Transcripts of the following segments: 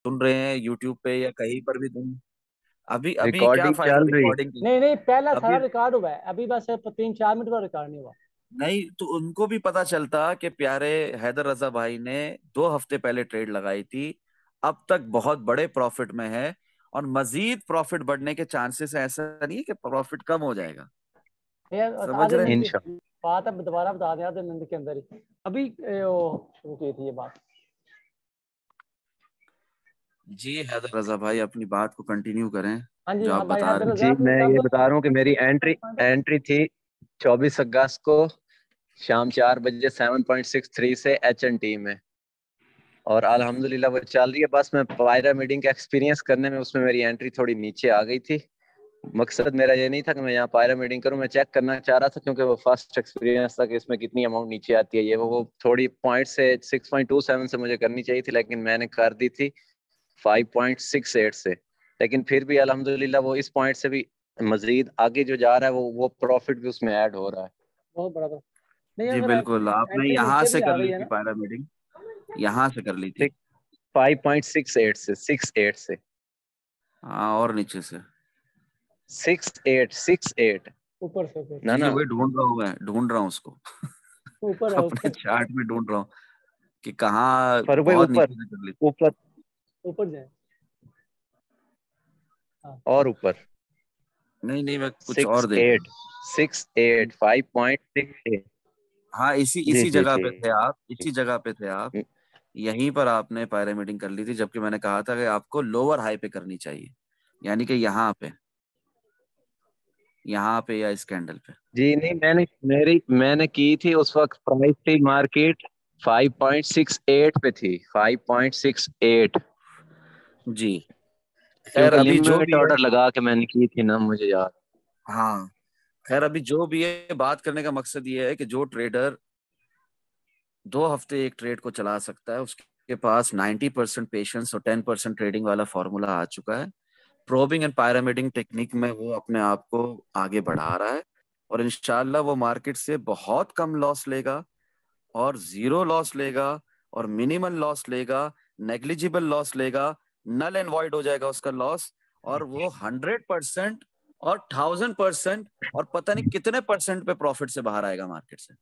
सुन रहे हैं यूट्यूब पे या कहीं पर भी तुम, अभी अभी क्या रिकॉर्डिंग फायदा चल रही। रिकॉर्डिंग की। नहीं नहीं, पहला सारा अभी रिकॉर्ड हुआ है, अभी बस 3-4 मिनट का रिकॉर्ड नहीं हुआ। नहीं तो उनको भी पता चलता कि प्यारे हैदर रजा भाई ने 2 हफ्ते पहले ट्रेड लगाई थी, अब तक बहुत बड़े प्रॉफिट में है, और मजीद प्रॉफिट बढ़ने के चांसेस है, ऐसा नहीं है कि प्रॉफिट कम हो जाएगा। यार समझ आधे रहे हैं। मिनट की इंशाल्लाह। बात है, दोबारा बता दें आधे मिनट के अंदर ही। अभी वो शुरू की थी ये बात। जी हैदर रजा भाई अपनी बात को कंटिन्यू करें, हाँ जी, जो आप हाँ भाई बता हैदर रहे रजा, जी आपने मैं कब ये बता रहा हूँ कि मेरी एंट्री पॉइंट ऑफ। एंट्री थी 24 अगस्त को शाम 4 बजे 7.63 से H&T में। और अल्हम्दुलिल्लाह वो चल रही है। बस मैं पायरामिडिंग का एक्सपीरियंस करने में उसमें मेरी एंट्री थोड़ी नीचे आ गई थी। मकसद मेरा ये नहीं था कि मैं यहाँ पायरामिडिंग करूँ, मैं चेक करना चाह रहा था क्योंकि वो फर्स्ट एक्सपीरियंस था कि इसमें कितनी अमाउंट नीचे आती है। ये वो थोड़ी पॉइंट से 6.27 से मुझे करनी चाहिए थी, लेकिन मैंने कर दी थी 5.68 से। लेकिन फिर भी अल्हम्दुलिल्लाह वो इस पॉइंट से भी मजीद आगे जो जा रहा है वो प्रॉफिट भी उसमें ऐड हो रहा है। बहुत बड़ा था। नहीं जी अगर बिल्कुल, आपने एंट्री यहाँ नीचे से भी आ कर गई ली है थी ना। पैरामीडिंग, यहाँ से कर ली थी। 5.68 से 68 से हाँ और नीचे से। 68 ऊपर से ऊपर। जी ना जी ना। वही ढूंढ रहा हूँ, मैं ढूंढ रहा हूँ उसको ऊपर है अपने ऊपर। चार्ट में ढूंढ रहा हूँ कि कहाँ पर भाई बहुत ऊपर, नीचे से कर ली। ऊपर ऊपर जाए। हाँ। और ऊपर। नहीं नहीं मैं कुछ और सिक्स देख रहा एट 5.68। हूँ। हाँ इसी जी इसी जी जगह जी। पे थे आप, इसी जगह पे थे आप, यहीं पर आपने पैरामीडिंग कर ली थी, जबकि मैंने कहा था कि आपको लोअर हाई पे करनी चाहिए, यानी कि यहाँ पे या इस कैंडल पे। जी नहीं, मैंने की थी उस वक्त प्राइस थी मार्केट 5.68 पे थी, 5.68। जी खैर क्योंकि अभी जो लिमिट भी है। ऑर्डर लगा के मैंने की थी ना, मुझे याद। हाँ खैर अभी जो भी है, बात करने का मकसद ये है कि जो ट्रेडर 2 हफ्ते एक ट्रेड को चला सकता है, उसके पास 90% पेशेंस और 10% ट्रेडिंग वाला फॉर्मूला आ चुका है। प्रोबिंग एंड पायरामिडिंग टेक्निक में वो अपने आप को आगे बढ़ा रहा है, और इंशाल्लाह वो मार्केट से बहुत कम लॉस लेगा, और जीरो लॉस लेगा, और मिनिमल लॉस लेगा, नेग्लिजिबल लॉस लेगा, नल एंड वॉइड हो जाएगा उसका लॉस, और वो 100% और 1000% और पता नहीं कितने परसेंट पे प्रॉफिट से बाहर आएगा मार्केट से।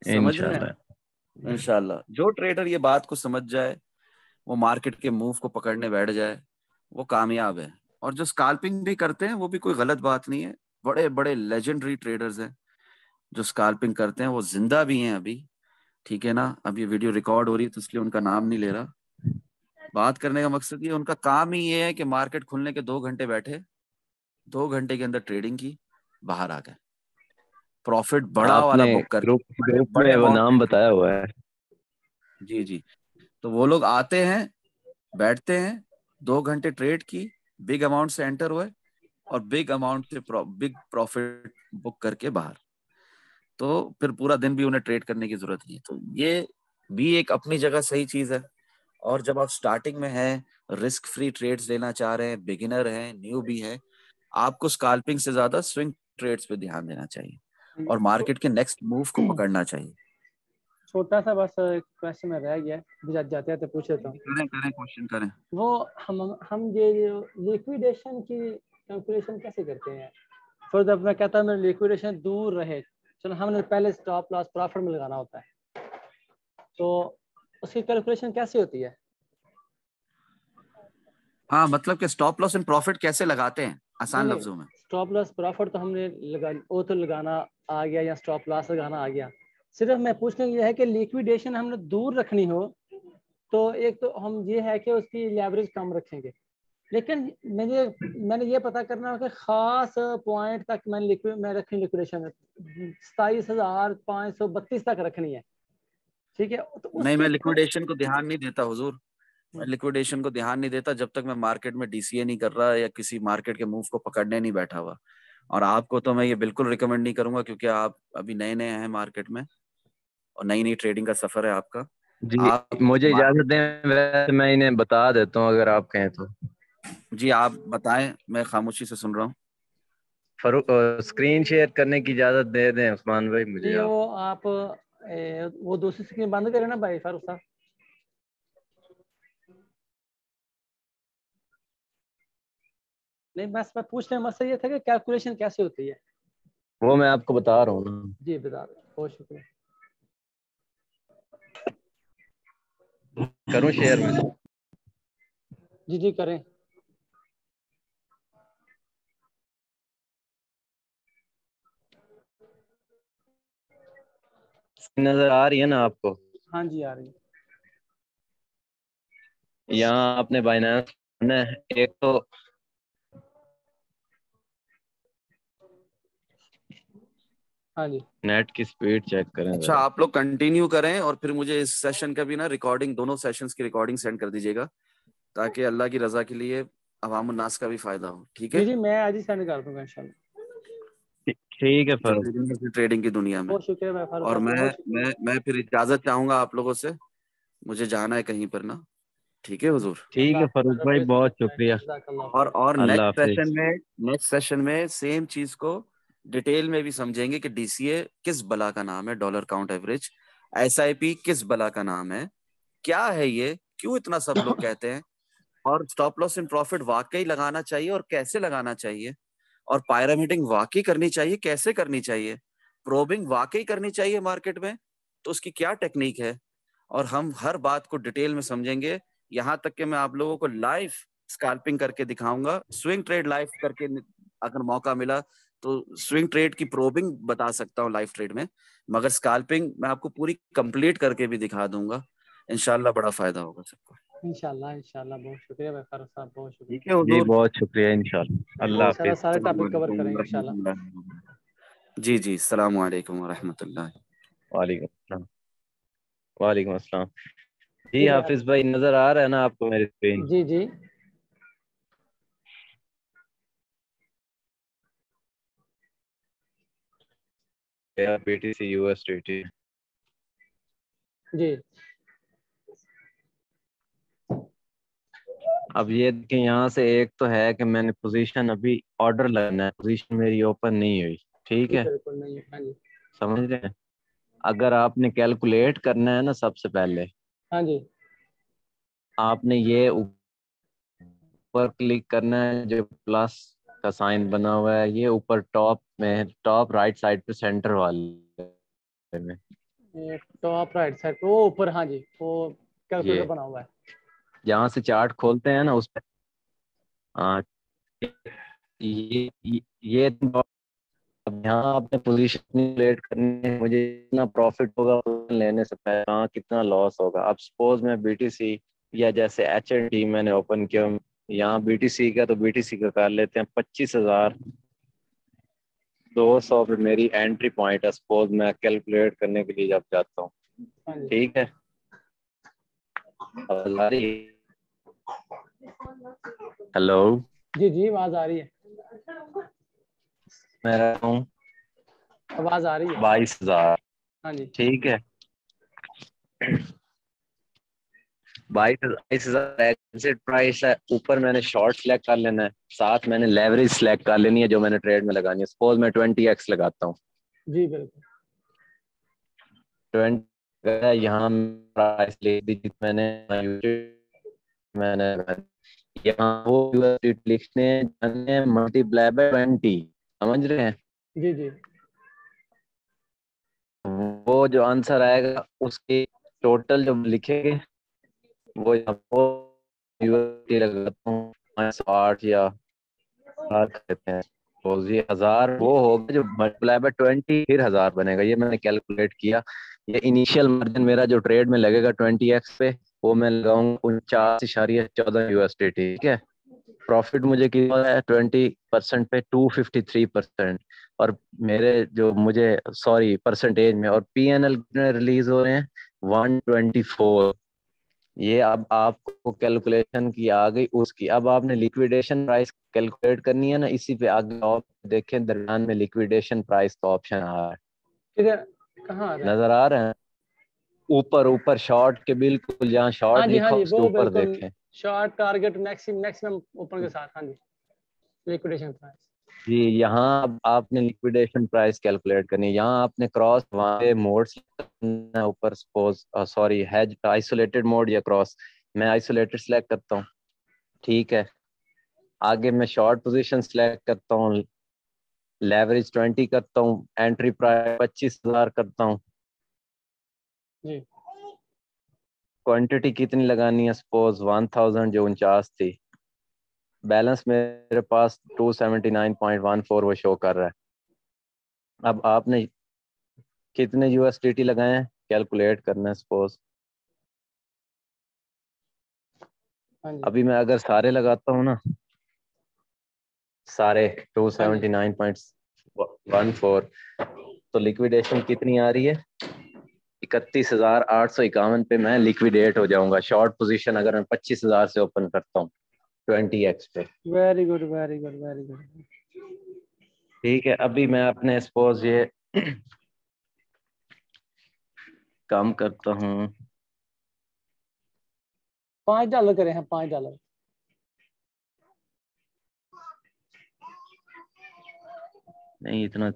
समझ रहे हैं। इंशाल्लाह। इंशाल्लाह जो ट्रेडर ये बात को समझ जाए, वो मार्केट के मूव को पकड़ने बैठ जाए, वो कामयाब है। और जो स्काल्पिंग भी करते हैं वो भी कोई गलत बात नहीं है, बड़े बड़े लेजेंडरी ट्रेडर्स हैं जो स्काल्पिंग करते हैं, वो जिंदा भी हैं अभी। ठीक है ना, अब ये वीडियो रिकॉर्ड हो रही है तो इसलिए उनका नाम नहीं ले रहा। बात करने का मकसद ये, उनका काम ही ये है कि मार्केट खुलने के 2 घंटे बैठे, 2 घंटे के अंदर ट्रेडिंग की, बाहर आ गए, प्रॉफिट बड़ा वाला आपने बुक करके, ग्रुप बड़े ग्रुप बड़े में वो अमाउंट नाम में। बताया हुआ है। जी जी। तो वो लोग आते हैं, बैठते हैं, 2 घंटे ट्रेड की, बिग अमाउंट से एंटर हुए, और बिग अमाउंट से बिग प्रॉफिट बुक करके बाहर। तो फिर पूरा दिन भी उन्हें ट्रेड करने की जरूरत नहीं है। तो ये भी एक अपनी जगह सही चीज है। और जब आप स्टार्टिंग में हैं, रिस्क फ्री ट्रेड्स लेना चाह रहे हैं, बिगिनर हैं, न्यू भी हैं, आपको स्काल्पिंग से ज्यादा स्विंग ट्रेड्स पे ध्यान देना चाहिए, और मार्केट के नेक्स्ट मूव को पकड़ना चाहिए। छोटा सा बस एक क्वेश्चन में रह गया, जाते जाते पूछ लेता हूँ। करें करें क्वेश्चन करें। वो हम ये लिक्विडेशन की कैलकुलेशन कैसे करते हैं? फर्ज अब मैं कहता हूँ मेरी लिक्विडेशन दूर रहे, चलो हमने पहले स्टॉप लॉस प्रॉफिट में लगाना होता है, तो उसकी कैलकुलेशन कैसे होती है? हाँ मतलब कि स्टॉप लॉस एंड प्रॉफिट कैसे लगाते हैं, नहीं आसान नहीं, लफ्जों में। स्टॉप लॉस प्रॉफिट तो हमने लगा, वो तो लगाना आ गया, या स्टॉप लॉस लगाना आ गया। सिर्फ मैं पूछने ये है कि लिक्विडेशन हमने दूर रखनी हो, तो एक तो हम ये है कि उसकी लेवरेज कम रखेंगे, लेकिन मैंने ये पता करना है कि खास पॉइंट तक मैं रखनी लिक्विडेशन 27,532 तक रखनी है। ठीक है, तो नहीं मैं उसके लिक्विडेशन को ध्यान नहीं देता हुजूर, मैं लिक्विडेशन को ध्यान नहीं देता जब तक मैं मार्केट में डीसीए नहीं कर रहा या किसी मार्केट के मूव को पकड़ने नहीं बैठा हुआ। और आपको तो मैं ये बिल्कुल रिकमेंड नहीं करूंगा, क्योंकि आप अभी नए नए हैं मार्केट में, और नई नई ट्रेडिंग का सफर है आपका। जी आप मुझे मार्केट, इजाजत दें, वैसे मैं इन्हें बता देता हूँ अगर आप कहें तो। जी आप बताएं, मैं खामोशी से सुन रहा हूँ। स्क्रीन शेयर करने की इजाजत दे दें उस्मान भाई मुझे जी, आप। वो आप वो दूसरी स्क्रीन बंद करें ना भाई फारूक साहब। नहीं, बस मैं पूछने मसला ये था कि कैलकुलेशन कैसे होती है। वो मैं आपको बता रहा हूँ ना। जी बता रहे, बहुत शुक्रिया। करूँ शेयर में? जी जी करें। नजर आ रही है ना आपको? हाँ जी आ रही है। यहाँ आपने बाइनांस ने एक तो हाँ जी नेट की स्पीड चेक करें अच्छा, जरा। आप लोग कंटिन्यू करें और फिर मुझे इस सेशन का भी ना रिकॉर्डिंग, दोनों सेशंस की रिकॉर्डिंग सेंड कर दीजिएगा, ताकि अल्लाह की रजा के लिए अवाम उन्नास का भी फायदा हो। ठीक जी है, जी, मैं आज ही सेंड कर दूंगा इंशाल्लाह। ठीक है जो फर्ज। बिगिनर्स की ट्रेडिंग की दुनिया में। बहुत शुक्रिया भाई फारूक और साहब, मैं बहुत शुक्रिया। मैं फिर इजाजत चाहूंगा आप लोगों से, मुझे जाना है कहीं पर ना। ठीक है हुजूर। ठीक अल्लाह है हाफ़िज़, फरूक भाई, रब्बे बहुत सुब्हान शुक्रिया। जज़ाकल्लाह और खैर। अल्लाह नेक्स्ट हाफिज। सेशन में, सेम चीज को डिटेल में भी समझेंगे कि डीसीए किस बला का नाम है, डॉलर काउंट एवरेज, एसआईपी किस बला का नाम है, क्या है ये, क्यों इतना सब लोग कहते हैं, और स्टॉप लॉस इन प्रॉफिट वाकई लगाना चाहिए और कैसे लगाना चाहिए, और पायरामिडिंग वाकई करनी चाहिए, कैसे करनी चाहिए, प्रोबिंग वाकई करनी चाहिए मार्केट में, तो उसकी क्या टेक्निक है, और हम हर बात को डिटेल में समझेंगे। यहाँ तक कि मैं आप लोगों को लाइव स्कैल्पिंग करके दिखाऊंगा, स्विंग ट्रेड लाइव करके, अगर मौका मिला तो स्विंग ट्रेड की प्रोबिंग बता सकता हूँ लाइव ट्रेड में, मगर स्कैल्पिंग मैं आपको पूरी कंप्लीट करके भी दिखा दूंगा। इंशाल्लाह बड़ा फायदा होगा सबको। इंशाल्लाह इंशाल्लाह, बहुत शुक्रिया भाई फारूक साहब, बहुत शुक्रिया। ठीक है जी हुजूर। बहुत शुक्रिया, इंशाल्लाह। अल्लाह इंशाल्लाह हाफिज। सारे अस्सलाम टॉपिक कवर वालेकुम करेंगे इंशाल्लाह। वरहमतुल्लाह। जी जी, अस्सलाम वालेकुम वरहमतुल्लाह। वालेकुम अस्सलाम। वालेकुम अस्सलाम। जी जी भाई, हाफिज भाई, नजर आ रहा है ना आपको मेरी स्क्रीन? जी जी बीटीसी यूएसडीटी। जी। अब ये देखिए, यहाँ से एक तो है कि मैंने पोजीशन अभी ऑर्डर लगना है, पोजीशन मेरी ओपन नहीं हुई। ठीक जी है, बिल्कुल नहीं है, हाँ जी। समझ रहे हैं? अगर आपने कैलकुलेट करना है ना, सबसे पहले हाँ जी आपने ये ऊपर क्लिक करना है, जो प्लस का साइन बना हुआ है, ये ऊपर टॉप में, टॉप राइट साइड पे सेंटर वाले में। टॉप राइट साइड पे वो ऊपर, हाँ जी वो कैलकुलेटर ये बना हुआ है। जहाँ से चार्ट खोलते हैं ना, उस पे हाँ, ये अब यहाँ आपने पोजीशन कैलकुलेट करनी है, मुझे कितना प्रॉफिट होगा position लेने से पहले, कहाँ कितना लॉस होगा। अब सपोज मैं बीटीसी या जैसे एच एन टी मैंने ओपन किया, यहाँ बीटीसी का, तो बीटीसी का कर लेते हैं 25,200 पे मेरी एंट्री पॉइंट है। सपोज मैं कैलकुलेट करने के लिए जब जाता हूँ, हाँ जी ठीक है। आवाज आ रही है? हेलो, जी जी, आवाज आ रही है, मैं रहा हूँ आवाज आ रही है। 22,000। हाँ जी ठीक है, 22,000 एग्जिट प्राइस है। ऊपर मैंने शॉर्ट सेलेक्ट कर लेना है, साथ मैंने लेवरेज सेलेक्ट कर लेनी है जो मैंने ट्रेड में लगानी है। सपोज मैं 20x लगाता हूँ, जी बिल्कुल। 20 यहाँ प्राइस ले दी मैंने यहाँ वो लिखने जाने मल्टीप्लाई बाय 20, समझ रहे हैं? जी जी वो जो आंसर आएगा उसके टोटल जो लिखेंगे, वो आपको यूएसडी लगाता हूँ 508 या 7 कहते हैं। तो ये 1000 वो होगा जो मल्टीप्लाई बाय 20, फिर 1000 बनेगा। ये मैंने कैलकुलेट किया। ये इनिशियल मार्जिन मेरा जो ट्रेड में लगेगा 20x पे, वो मैं लगाऊंगा 49.14 USD। ठीक है, प्रॉफिट मुझे कितना है 20% पे 253%। और मेरे जो मुझे सॉरी परसेंटेज में, और पीएनएल रिलीज हो रहे हैं 124। ये अब आपको कैलकुलेशन की आ गई उसकी। अब आपने लिक्विडेशन प्राइस कैलकुलेट करनी है ना, इसी पे आगे आप देखें दरम्यान में लिक्विडेशन प्राइस का ऑप्शन आ रहा है, किधर, कहाँ आ रहा है? नजर आ रहे हैं? ऊपर ऊपर शॉर्ट के बिल्कुल जहाँ शॉर्ट हाँ लिखा जी उसके वो ऊपर बिल्कुल, देखें। Short target maximum maximum open के साथ, हाँ जी लिक्विडेशन प्राइस। जी, यहाँ अब आपने लिक्विडेशन प्राइस कैलकुलेट करनी है। यहाँ आपने क्रॉस वहाँ पे मोड करना है ऊपर, suppose sorry has isolated mode या क्रॉस। मैं आइसोलेटेड सेलेक्ट करता हूँ, ठीक है। आगे मैं शॉर्ट पोजीशन सेलेक्ट करता हूँ, लेवरेज 20 करता हूँ, एंट्री प्राइस 25,000 करता हूँ। जी क्वांटिटी कितनी लगानी है? सपोज 1000 जो 49 थी। बैलेंस मेरे पास 279.14 वो शो कर रहा है। अब आपने कितने यूएसडीटी लगाए हैं कैलकुलेट करना है। सपोज हाँ जी अभी मैं अगर सारे लगाता हूँ ना, सारे हाँ जी 279.14, तो लिक्विडेशन कितनी आ रही है? 31,851 पे मैं लिक्विडेट हो जाऊंगा। शॉर्ट पोजीशन अगर मैं 25,000 से ओपन करता हूँ 20x पे। Very good very good very good. ठीक है, अभी मैं अपने सपोज ये काम करता हूँ। $5 करें हैं, $5। नहीं इतना,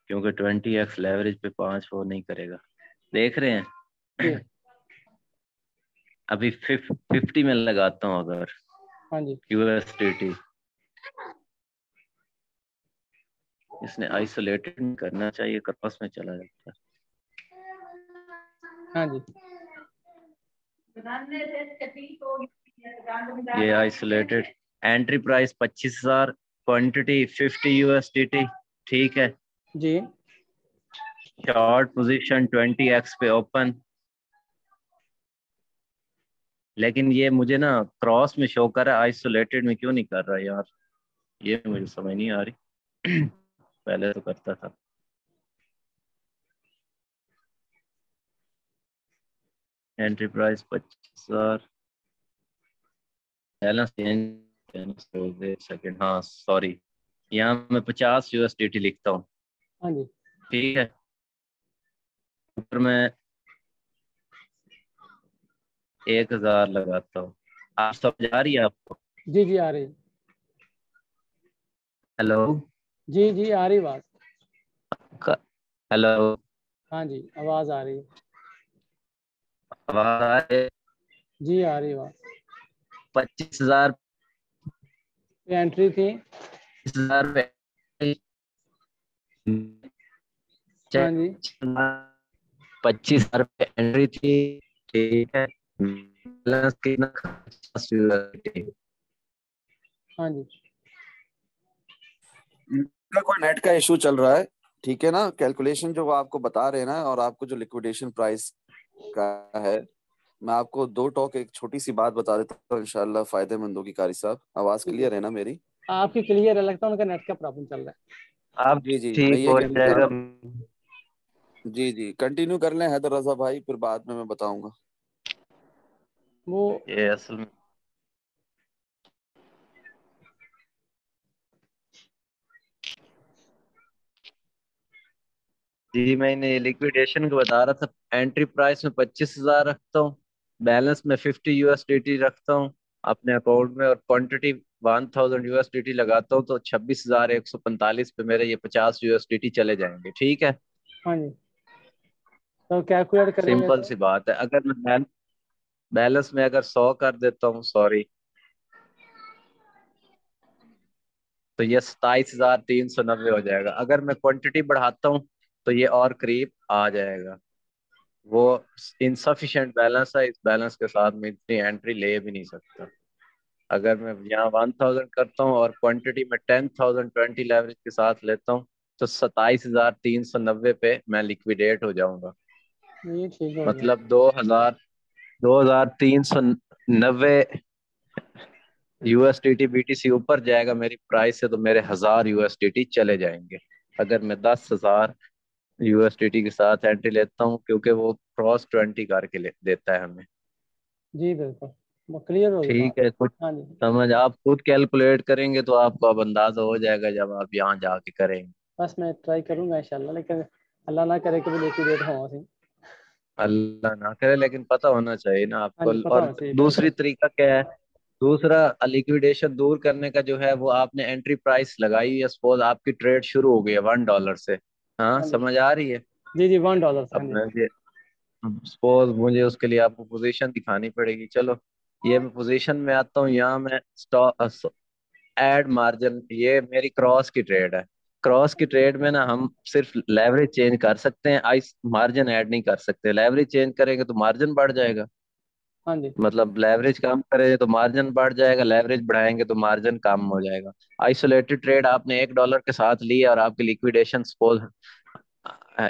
क्योंकि 20x लेवरेज पे 5 वो नहीं करेगा। देख रहे जी हैं? अभी 50 में लगाता हूँ अगर हाँ जी यूएसडीटी। इसने आइसोलेटेड करना चाहिए, क्रॉस में चला जाता हाँ जी है। ये isolated, entry price 25,000, quantity 50 USDT. ठीक है, जी शॉर्ट पोजीशन 20x पे ओपन। लेकिन ये मुझे ना क्रॉस में शो कर रहा है, आइसोलेटेड में क्यों नहीं कर रहा यार? ये मुझे समझ नहीं आ रही। पहले तो करता था। Entry price 25,000, balance change. एक सेकेंड, हाँ सॉरी, यहाँ मैं 50 यूएसडीटी लिखता हूँ। हाँ जी ठीक है, ऊपर मैं 1,000 लगाता हूँ। आप समझ आ रही है आपको? जी जी आ रही। हेलो? जी जी आ रही बात। हेलो? हाँ जी आवाज आ रही है। आवाज आ रही है? जी आ रही बात। 25,000, ये एंट्री थी। 25,000 पे हाँ जी 25,000 पे एंट्री थी। ठीक है, बैलेंस कितना? 50 यूएसडीटी। हाँ जी इनका कोई नेट का इशू चल रहा है, ठीक है ना। कैलकुलेशन जो वो आपको बता रहे हैं ना, और आपको जो लिक्विडेशन प्राइस का है, मैं आपको दो टॉक एक छोटी सी बात बता देता हूँ, इंशाल्लाह फायदेमंद होगी। कारी साहब, आवाज ठीक है। क्लियर है ना मेरी? आपकी क्लियर है, लगता है उनका नेट का प्रॉब्लम चल रहा है। अब जी जी, मैं ठीक ये हो कह रहा था। जाएगा। जी जी, कंटिन्यू कर लें हैदर रजा भाई, फिर बाद में मैं बताऊंगा। वो ये असल में जी, मैंने लिक्विडेशन को बता रहा था। एंट्री प्राइस में 25,000 रखता हूँ, बैलेंस में 50 यूएसडीटी रखता हूँ अपने अकाउंट में, और क्वांटिटी 1000 यूएसडीटी लगाता हूँ, तो 26,145 पे मेरे ये 50 यूएसडीटी चले जाएंगे। ठीक है, हाँ जी तो कैलकुलेट करेंगे सिंपल तो। सी बात है। अगर मैं बैलेंस में अगर 100 कर देता हूँ, सॉरी, तो ये 27,390 हो जाएगा। अगर मैं क्वांटिटी बढ़ाता हूँ तो ये और करीब आ जाएगा। वो इनसफिशिएंट बैलेंस है, इस बैलेंस के साथ मैं इतनी एंट्री ले भी नहीं सकता। अगर मैं यहाँ 1000 करता हूँ और क्वांटिटी में 10,000 20 लेवरेज के साथ लेता हूँ, तो 27,390 पे मैं लिक्विडेट हो जाऊंगा। ये ठीक हो गया। मतलब 2,390 यूएसडीटी बीटीसी ऊपर जाएगा मेरी प्राइस से, तो मेरे 1,000 यूएसडीटी चले जाएंगे। अगर मैं 10,000 यूएसडीटी के साथ एंट्री लेता हूँ, क्योंकि वो क्रॉस 20 करके देता है हमें। जी बिल्कुल, वो क्लियर होगी बात। ठीक है, कुछ हाँ जी समझ आप खुद कैलकुलेट करेंगे तो आपको अब अंदाजा हो जाएगा जब आप यहाँ जाके करेंगे। बस मैं ट्राई करूंगा इंशाल्लाह, लेकिन अल्लाह ना करे कि लिक्विडेट हो सी। अल्लाह ना करे, लेकिन पता होना चाहिए ना हाँ आपको। जी पता और होना चाहिए दूसरी बिल्कुल। तरीका क्या है? दूसरा लिक्विडेशन दूर करने का जो है, वो आपने एंट्री प्राइस लगाई है, सपोज आपकी ट्रेड शुरू हो गई है $1 से। हाँ, हाँ जी समझ आ रही है? जी जी $1 हाँ अब जी। मैं ये सपोज मुझे उसके लिए आपको पोजीशन दिखानी पड़ेगी। चलो, ये मैं पोजीशन में आता हूँ, यहाँ मैं स्टॉक ऐड मार्जिन, ये मेरी क्रॉस की ट्रेड है। क्रॉस की ट्रेड में ना हम सिर्फ लेवरेज चेंज कर सकते हैं, आइस मार्जिन ऐड नहीं कर सकते। लेवरेज चेंज करेंगे तो मार्जिन बढ़ जाएगा, हाँ जी। मतलब लेवरेज कम करेंगे तो मार्जिन बढ़ जाएगा, लेवरेज बढ़ाएंगे तो मार्जिन कम हो जाएगा। आइसोलेटेड ट्रेड आपने $1 के साथ ली और आपकी लिक्विडेशन सपोज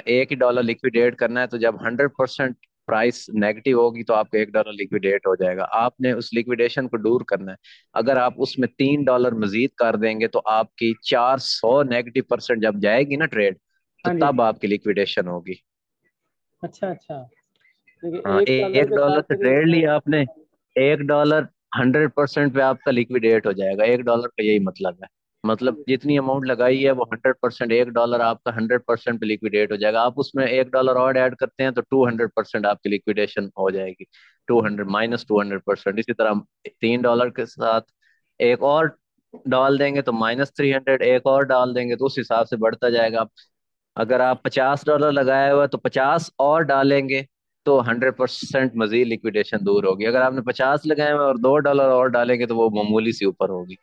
$1 लिक्विडेट करना है, तो जब 100% प्राइस नेगेटिव होगी तो आपको $1 लिक्विडेट हो जाएगा। आपने उस लिक्विडेशन को दूर करना है। अगर आप उसमें $3 मजीद कर देंगे तो आपकी 400 नेगेटिव % जब जाएगी ना ट्रेड, तो हाँ जी। तब आपकी लिक्विडेशन होगी। अच्छा अच्छा, देखिए हाँ, $1 एक के डॉलर साथ से करीब ट्रेड लिया आपने, $1 100% पे आपका लिक्विडेट हो जाएगा। $1 का यही मतलब है, हाँ मतलब जी। जितनी अमाउंट लगाई है वो 100%, $1 आपका 100% पे लिक्विडेट हो जाएगा। आप उसमें $1 और ऐड करते हैं तो 200% आपकी लिक्विडेशन हो जाएगी। 200 -200%। इसी तरह $3 के साथ एक और डाल देंगे तो -300, एक और डाल देंगे तो उस हिसाब से बढ़ता जाएगा। अगर आप $50 लगाए हुआ है तो 50 और डालेंगे तो 100% मजीद लिक्विडेशन दूर होगी। अगर आपने 50 लगाए हुए और $2 और डालेंगे तो वो मामूली सी ऊपर होगी।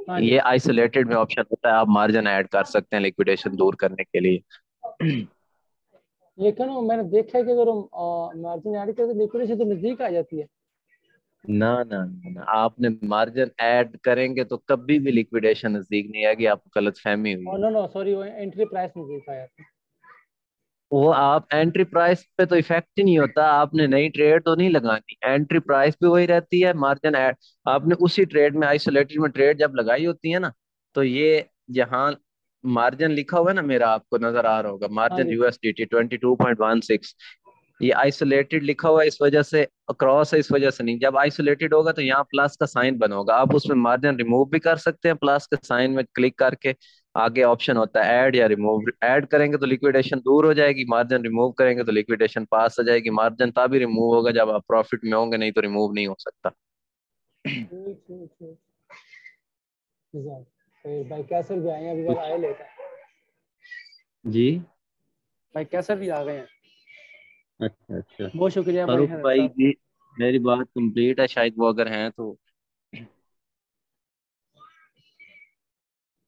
हाँ जी। ये आइसोलेटेड में ऑप्शन होता है, आप मार्जिन ऐड कर सकते हैं लिक्विडेशन दूर करने के लिए। लेकिन वो मैंने देखा है कि अगर हम मार्जिन ऐड करते लिक्विडेशन तो नजदीक आ जाती है। ना ना ना ना, आपने मार्जिन ऐड करेंगे तो कभी भी लिक्विडेशन नजदीक नहीं आएगी, आपको गलत फहमी हुई और है। नो नो सॉरी, वो एंट्री प्राइस नजदीक आ जाती है। वो आप एंट्री प्राइस पे तो इफेक्ट ही नहीं होता, आपने नई ट्रेड तो नहीं लगानी, एंट्री प्राइस भी वही रहती है, मार्जिन ऐड आपने उसी ट्रेड में आइसोलेटेड में ट्रेड जब लगाई होती है ना, तो ये जहाँ मार्जिन लिखा हुआ है ना मेरा, आपको नजर आ रहा होगा हाँ मार्जिन जी। USDT 22.16, ये आइसोलेटेड लिखा हुआ है इस वजह से, क्रॉस है इस वजह से नहीं। जब आइसोलेटेड होगा तो यहाँ प्लस का साइन बना होगा, आप उसमें मार्जिन रिमूव भी कर सकते हैं, प्लस के साइन में क्लिक करके आगे ऑप्शन होता है ऐड या रिमूव। ऐड करेंगे तो लिक्विडेशन दूर हो जाएगी, मार्जिन रिमूव करेंगे तो लिक्विडेशन पास हो जाएगी। मार्जिन तभी रिमूव होगा जब आप प्रॉफिट में होंगे, नहीं तो रिमूव नहीं हो सकता। ठीक ठीक ठीक। फिर भाई कैसर भी आए हैं, अभी वाला आए लेता है। जी, भाई कैसर भी आ गए हैं। अच्छा अच्छा। बहुत शुक्रिया भाई फारूक हजरत भाई साहब। जी, मेरी बात कंप्लीट है शायद, वो अगर हैं तो।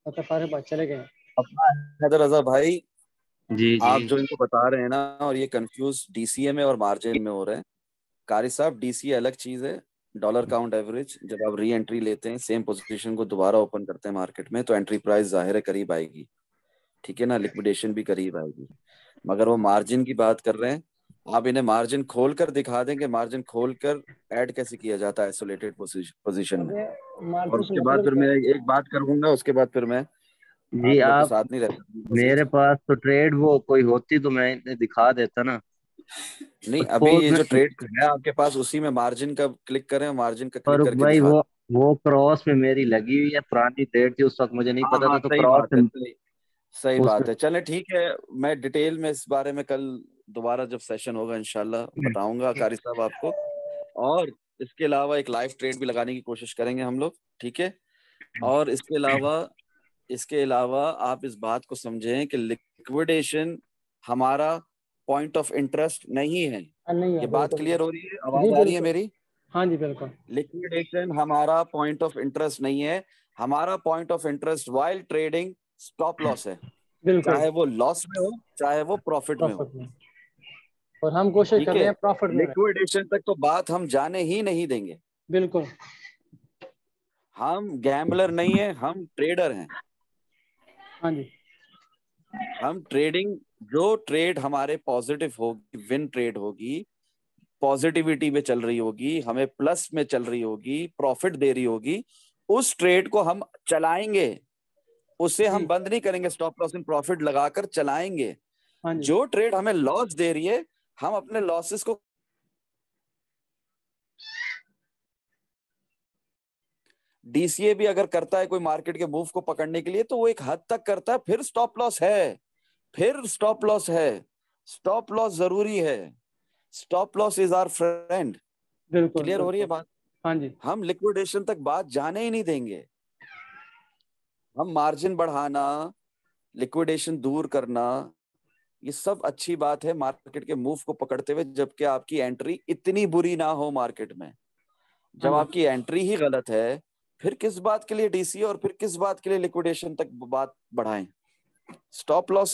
तो फारे बात चले गए हैं। अपना हैदर रजा भाई, जी जी। आप जो इनको बता रहे हैं ना, और ये कंफ्यूज डीसीए में और मार्जिन में हो रहे हैं। कारी साहब, डीसीए अलग चीज है। डॉलर काउंट एवरेज, जब आप री एंट्री लेते हैं सेम पोजीशन को दोबारा ओपन करते हैं मार्केट में, तो एंट्री प्राइस जाहिर है करीब आएगी, ठीक है ना, लिक्विडेशन भी करीब आएगी। मगर वो मार्जिन की बात कर रहे हैं, आप इन्हें मार्जिन खोल कर दिखा देंगे, मार्जिन खोल कर ऐड कैसे किया जाता है आइसोलेटेड पोजीशन में। अबे और मार्जिन से उसके बाद मतलब फिर क्या मैं है? एक बात करूंगा, उसके बाद फिर मैं जी आप लोग के आप, साथ नहीं रहता मेरे मैसेज। पास तो ट्रेड वो कोई होती तो मैं इन्हें दिखा देता ना। नहीं, अभी सपोज ये में जो ट्रेड है आपके पास, उसी में मार्जिन का क्लिक करें, मार्जिन का क्लिक फारूक करके भाई, दिखा दें। वो क्रॉस में मेरी लगी हुई है, पुरानी ट्रेड थी उस वक्त मुझे नहीं हाँ पता हाँ, था, तो सही क्रॉस बात है, सही सही उसमें। बात है। चले ठीक है, मैं डिटेल में इस बारे में कल दोबारा जब सेशन होगा इंशाल्लाह बताऊंगा कारी साहब आपको। और इसके अलावा एक लाइव ट्रेड भी लगाने की कोशिश करेंगे हम लोग, ठीक है। और इसके अलावा आप इस बात को समझें कि लिक्विडेशन हमारा पॉइंट ऑफ इंटरेस्ट नहीं है। नहीं है ये बात बिल्कुल क्लियर हो नहीं। रही है, जी आवाज आ रही है बिल्कुल। मेरी? हाँ जी बिल्कुल। लिक्विडेशन हमारा पॉइंट ऑफ इंटरेस्ट नहीं है। हमारा point of interest while trading stop loss है, बिल्कुल। चाहे वो लॉस में हो चाहे वो प्रॉफिट में हो, प्रॉफिट में। और हम कोशिश ठीक कर है। रहे हैं प्रॉफिट में रहे। लिक्विडेशन तक तो बात हम जाने ही नहीं देंगे। बिल्कुल। हम गैम्बलर नहीं है, हम ट्रेडर हैं। हाँ जी। हम ट्रेडिंग, जो ट्रेड हमारे पॉजिटिव होगी, विन ट्रेड होगी, पॉजिटिविटी में चल रही होगी, हमें प्लस में चल रही होगी, प्रॉफिट दे रही होगी, उस ट्रेड को हम चलाएंगे। उसे हम जी। बंद नहीं करेंगे, स्टॉप लॉस इन प्रॉफिट लगाकर चलाएंगे। हाँ जी। जो ट्रेड हमें लॉस दे रही है, हम अपने लॉसेस को, डीसीए भी अगर करता है कोई मार्केट के मूव को पकड़ने के लिए तो वो एक हद तक करता है, फिर स्टॉप लॉस है, फिर स्टॉप लॉस है। स्टॉप लॉस जरूरी है, stop loss is our friend. बिल्कुल क्लियर हो रही है बिल्कुल। बात? हाँ जी। हम लिक्विडेशन तक बात जाने ही नहीं देंगे। हम मार्जिन बढ़ाना, लिक्विडेशन दूर करना, ये सब अच्छी बात है मार्केट के मूव को पकड़ते हुए, जबकि आपकी एंट्री इतनी बुरी ना हो मार्केट में। हाँ जब जी। आपकी एंट्री ही गलत है, फिर किस बात के लिए डीसी और फिर किस बात के लिए लिक्विडेशन तक बात बढ़ाएं। Stop loss